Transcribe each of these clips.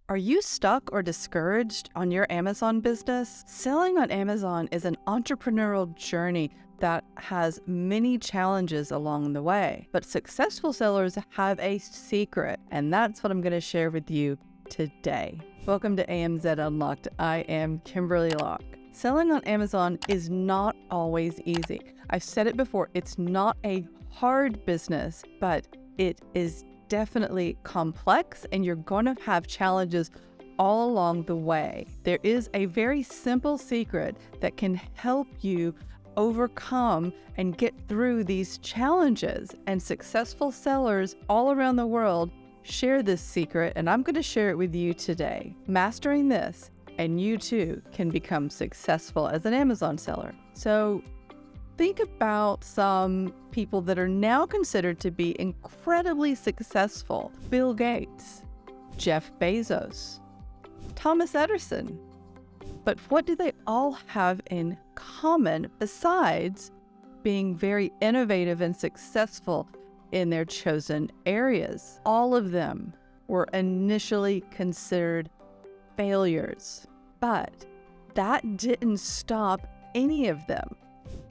Are you stuck or discouraged on your Amazon business? Selling on Amazon is an entrepreneurial journey that has many challenges along the way, but successful sellers have a secret, and that's what I'm going to share with you today. Welcome to AMZ Unlocked. I am Kimberly Locke. Selling on Amazon is not always easy. I've said it before, it's not a hard business, but it is definitely complex, and you're going to have challenges all along the way. There is a very simple secret that can help you overcome and get through these challenges, and successful sellers all around the world share this secret, and I'm going to share it with you today. Mastering this, and you too can become successful as an Amazon seller. So think about some people that are now considered to be incredibly successful. Bill Gates, Jeff Bezos, Thomas Edison. But what do they all have in common besides being very innovative and successful in their chosen areas? All of them were initially considered failures, but that didn't stop any of them.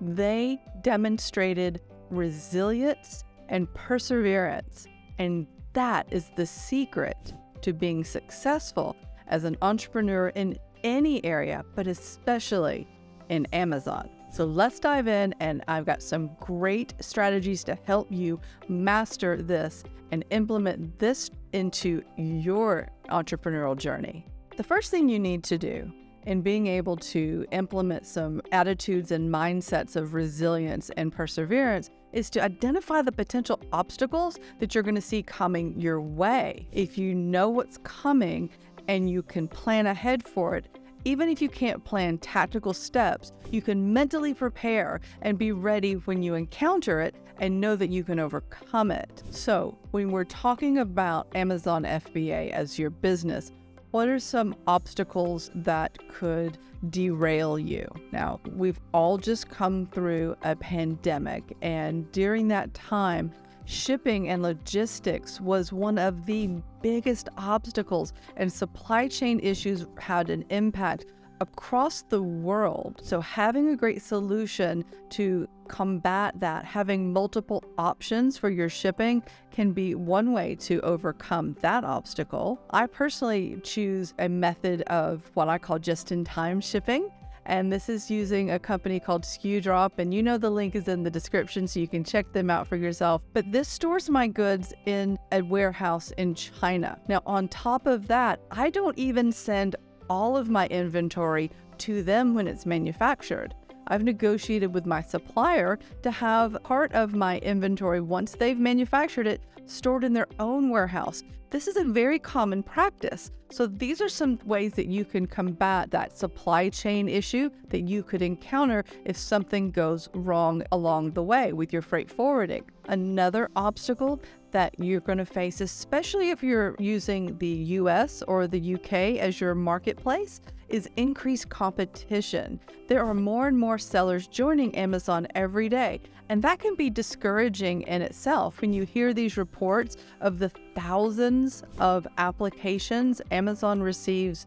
They demonstrated resilience and perseverance, and that is the secret to being successful as an entrepreneur in any area, but especially in Amazon. So let's dive in, and I've got some great strategies to help you master this and implement this into your entrepreneurial journey. The first thing you need to do in being able to implement some attitudes and mindsets of resilience and perseverance is to identify the potential obstacles that you're going to see coming your way. If you know what's coming and you can plan ahead for it, even if you can't plan tactical steps, you can mentally prepare and be ready when you encounter it and know that you can overcome it. So when we're talking about Amazon FBA as your business, what are some obstacles that could derail you? Now, we've all just come through a pandemic, and during that time, shipping and logistics was one of the biggest obstacles, and supply chain issues had an impact across the world. So having a great solution to combat that, having multiple options for your shipping, can be one way to overcome that obstacle. I personally choose a method of what I call just-in-time shipping, and this is using a company called SKUdrop, and you know the link is in the description so you can check them out for yourself. But this stores my goods in a warehouse in China. Now, on top of that, I don't even send all of my inventory to them when it's manufactured. I've negotiated with my supplier to have part of my inventory, once they've manufactured it, stored in their own warehouse. This is a very common practice. So these are some ways that you can combat that supply chain issue that you could encounter if something goes wrong along the way with your freight forwarding. Another obstacle that you're going to face, especially if you're using the US or the UK as your marketplace, is increased competition. There are more and more sellers joining Amazon every day, and that can be discouraging in itself when you hear these reports of the thousands of applications Amazon receives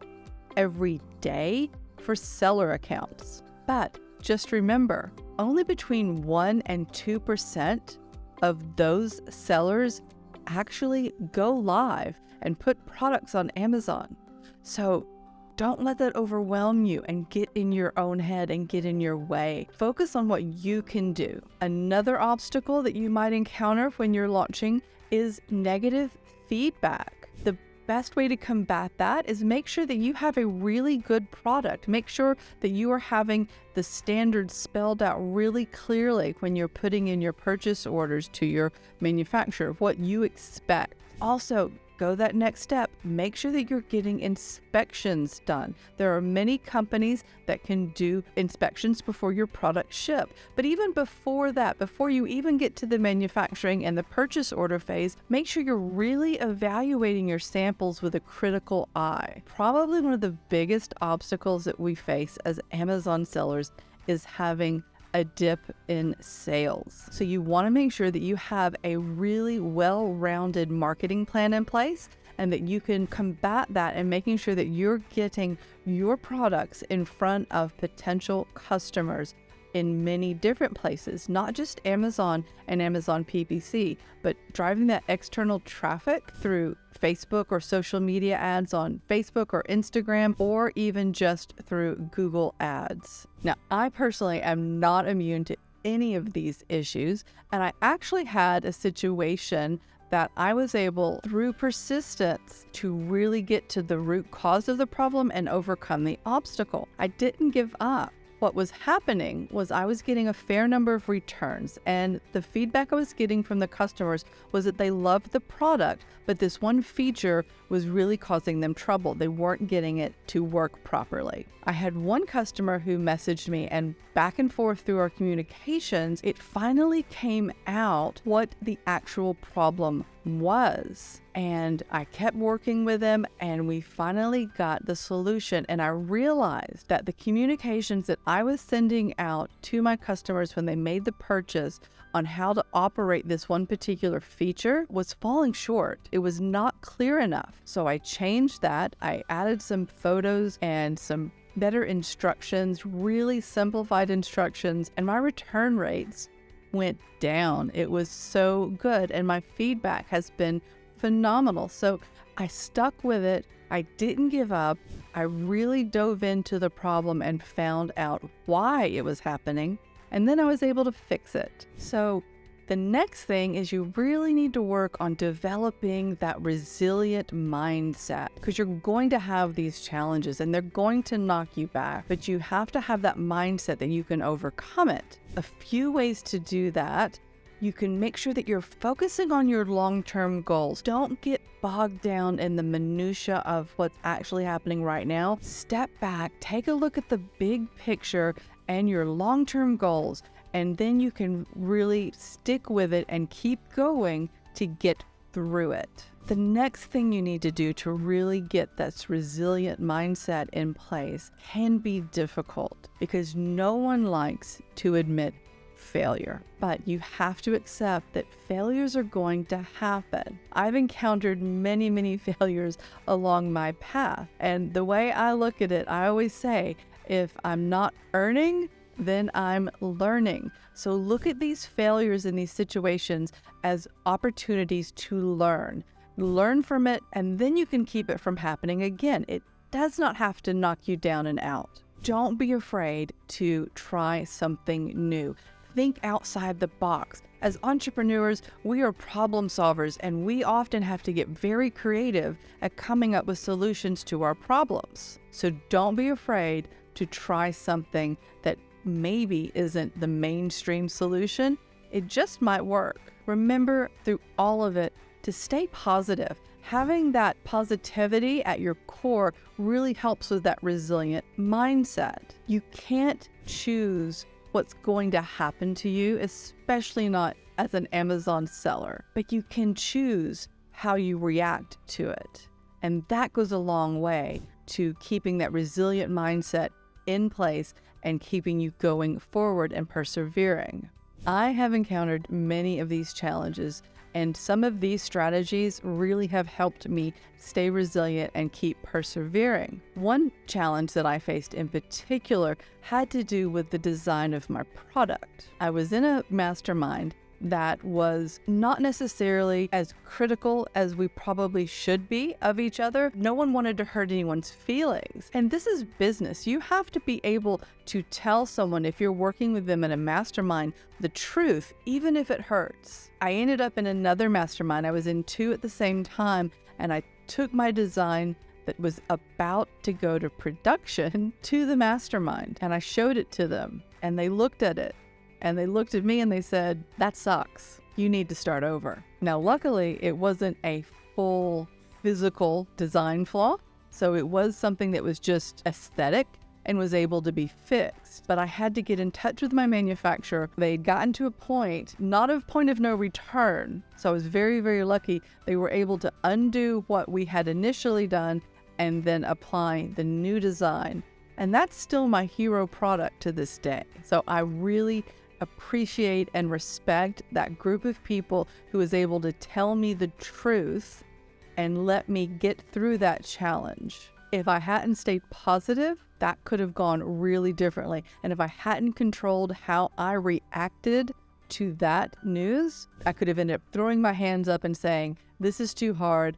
every day for seller accounts. But just remember, only between 1% and 2% of those sellers actually go live and put products on Amazon. So don't let that overwhelm you and get in your own head and get in your way. Focus on what you can do. Another obstacle that you might encounter when you're launching is negative feedback. The best way to combat that is make sure that you have a really good product. Make sure that you are having the standards spelled out really clearly when you're putting in your purchase orders to your manufacturer, what you expect. Also, go that next step. Make sure that you're getting inspections done. There are many companies that can do inspections before your product ship. But even before that, before you even get to the manufacturing and the purchase order phase, make sure you're really evaluating your samples with a critical eye. Probably one of the biggest obstacles that we face as Amazon sellers is having a dip in sales. So you want to make sure that you have a really well-rounded marketing plan in place and that you can combat that and making sure that you're getting your products in front of potential customers in many different places, not just Amazon and Amazon PPC, but driving that external traffic through Facebook or social media ads on Facebook or Instagram, or even just through Google ads. Now, I personally am not immune to any of these issues, and I actually had a situation that I was able, through persistence, to really get to the root cause of the problem and overcome the obstacle. I didn't give up. What was happening was I was getting a fair number of returns, and the feedback I was getting from the customers was that they loved the product, but this one feature was really causing them trouble. They weren't getting it to work properly. I had one customer who messaged me, and back and forth through our communications, it finally came out what the actual problem was. And I kept working with them, and we finally got the solution. And I realized that the communications that I was sending out to my customers when they made the purchase on how to operate this one particular feature was falling short. It was not clear enough. So I changed that. I added some photos and some better instructions, really simplified instructions, and my return rates went down. It was so good, and my feedback has been phenomenal. So I stuck with it. I didn't give up. I really dove into the problem and found out why it was happening, and then I was able to fix it. So the next thing is you really need to work on developing that resilient mindset, because you're going to have these challenges and they're going to knock you back, but you have to have that mindset that you can overcome it. A few ways to do that: you can make sure that you're focusing on your long-term goals. Don't get bogged down in the minutia of what's actually happening right now. Step back, take a look at the big picture and your long-term goals, and then you can really stick with it and keep going to get through it. The next thing you need to do to really get this resilient mindset in place can be difficult, because no one likes to admit failure, but you have to accept that failures are going to happen. I've encountered many failures along my path, and the way I look at it, I always say, if I'm not earning, then I'm learning. So look at these failures in these situations as opportunities to learn from it, and then you can keep it from happening again. It does not have to knock you down and out. Don't be afraid to try something new. Think outside the box. As entrepreneurs, we are problem solvers, and we often have to get very creative at coming up with solutions to our problems. So don't be afraid to try something that maybe isn't the mainstream solution. It just might work. Remember through all of it to stay positive. Having that positivity at your core really helps with that resilient mindset. You can't choose what's going to happen to you, especially not as an Amazon seller, but you can choose how you react to it. And that goes a long way to keeping that resilient mindset in place and keeping you going forward and persevering. I have encountered many of these challenges, and some of these strategies really have helped me stay resilient and keep persevering. One challenge that I faced in particular had to do with the design of my product. I was in a mastermind that was not necessarily as critical as we probably should be of each other. No one wanted to hurt anyone's feelings. And this is business. You have to be able to tell someone, if you're working with them in a mastermind, the truth, even if it hurts. I ended up in another mastermind. I was in two at the same time, and I took my design that was about to go to production to the mastermind, and I showed it to them, and they looked at it. And they looked at me and they said, "That sucks. You need to start over." Now, luckily, it wasn't a full physical design flaw. So it was something that was just aesthetic and was able to be fixed. But I had to get in touch with my manufacturer. They'd gotten to a point, not a point of no return. So I was very lucky. They were able to undo what we had initially done and then apply the new design. And that's still my hero product to this day. So I really appreciate and respect that group of people who was able to tell me the truth and let me get through that challenge. If I hadn't stayed positive, that could have gone really differently. And if I hadn't controlled how I reacted to that news, I could have ended up throwing my hands up and saying, this is too hard,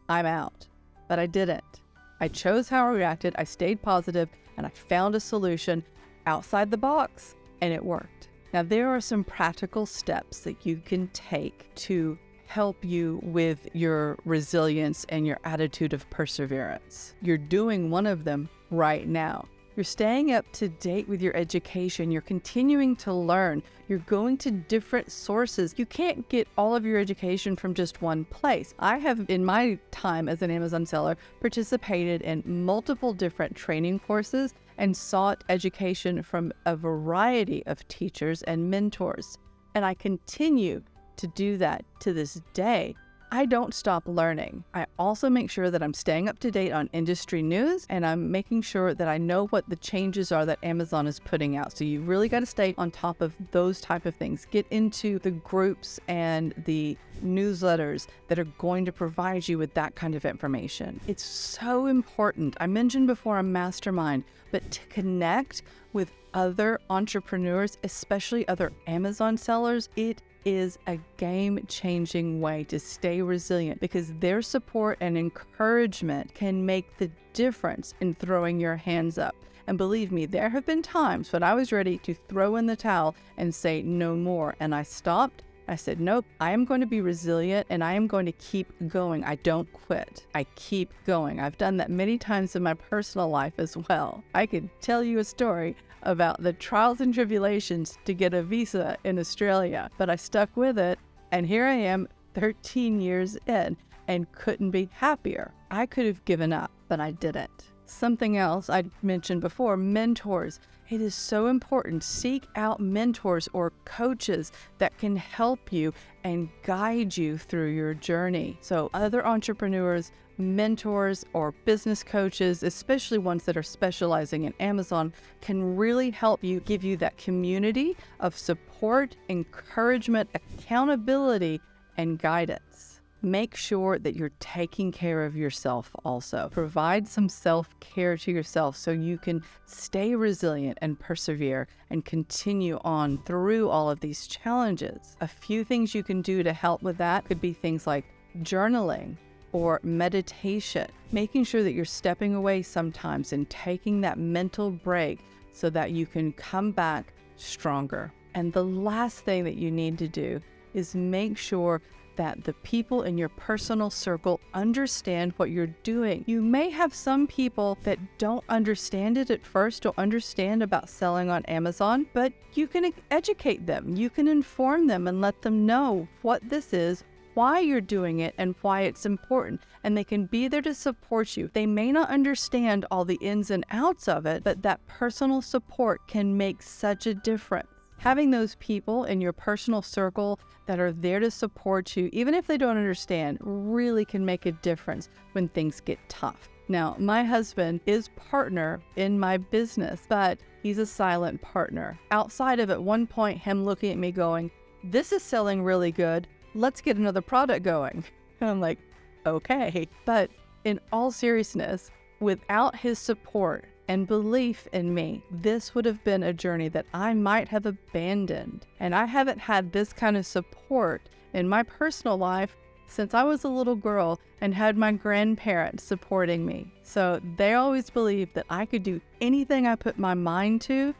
I'm out. But I didn't. I chose how I reacted, I stayed positive, and I found a solution outside the box, and it worked. Now, there are some practical steps that you can take to help you with your resilience and your attitude of perseverance. You're doing one of them right now. You're staying up to date with your education. You're continuing to learn. You're going to different sources. You can't get all of your education from just one place. I have, in my time as an Amazon seller, participated in multiple different training courses and sought education from a variety of teachers and mentors. And I continue to do that to this day. I don't stop learning. I also make sure that I'm staying up to date on industry news, and I'm making sure that I know what the changes are that Amazon is putting out. So you really got to stay on top of those type of things. Get into the groups and the newsletters that are going to provide you with that kind of information. It's so important. I mentioned before a mastermind, but to connect with other entrepreneurs, especially other Amazon sellers, it is a game-changing way to stay resilient, because their support and encouragement can make the difference in throwing your hands up. And believe me, there have been times when I was ready to throw in the towel and say no more, and I stopped. I said, nope, I am going to be resilient and I am going to keep going. I don't quit. I keep going. I've done that many times in my personal life as well. I could tell you a story about the trials and tribulations to get a visa in Australia, but I stuck with it, and here I am 13 years in and couldn't be happier. I could have given up, but I didn't. Something else I mentioned before, mentors. It is so important. Seek out mentors or coaches that can help you and guide you through your journey. So other entrepreneurs, mentors, or business coaches, especially ones that are specializing in Amazon, can really help you, give you that community of support, encouragement, accountability, and guidance. Make sure that you're taking care of yourself also. Provide some self-care to yourself so you can stay resilient and persevere and continue on through all of these challenges. A few things you can do to help with that could be things like journaling or meditation, making sure that you're stepping away sometimes and taking that mental break so that you can come back stronger. And the last thing that you need to do is make sure that the people in your personal circle understand what you're doing. You may have some people that don't understand it at first, don't understand about selling on Amazon, but you can educate them. You can inform them and let them know what this is, why you're doing it, and why it's important. And they can be there to support you. They may not understand all the ins and outs of it, but that personal support can make such a difference. Having those people in your personal circle that are there to support you, even if they don't understand, really can make a difference when things get tough. Now, my husband is partner in my business, but he's a silent partner. Outside of at one point, him looking at me going, this is selling really good. Let's get another product going. And I'm like, okay. But in all seriousness, without his support and belief in me, this would have been a journey that I might have abandoned. And I haven't had this kind of support in my personal life since I was a little girl and had my grandparents supporting me. So they always believed that I could do anything I put my mind to,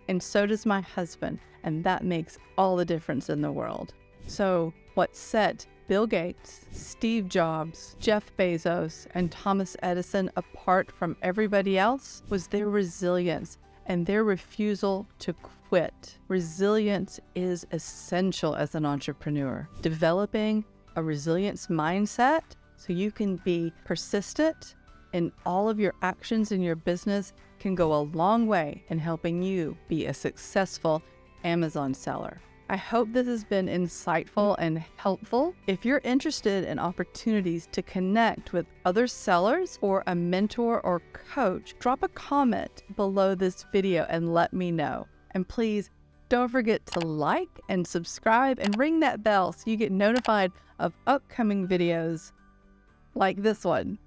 and so does my husband. And that makes all the difference in the world. So what set Bill Gates, Steve Jobs, Jeff Bezos, and Thomas Edison apart from everybody else was their resilience and their refusal to quit. Resilience is essential as an entrepreneur. Developing a resilience mindset so you can be persistent in all of your actions in your business can go a long way in helping you be a successful Amazon seller. I hope this has been insightful and helpful. If you're interested in opportunities to connect with other sellers or a mentor or coach, drop a comment below this video and let me know. And please don't forget to like and subscribe and ring that bell so you get notified of upcoming videos. like this one.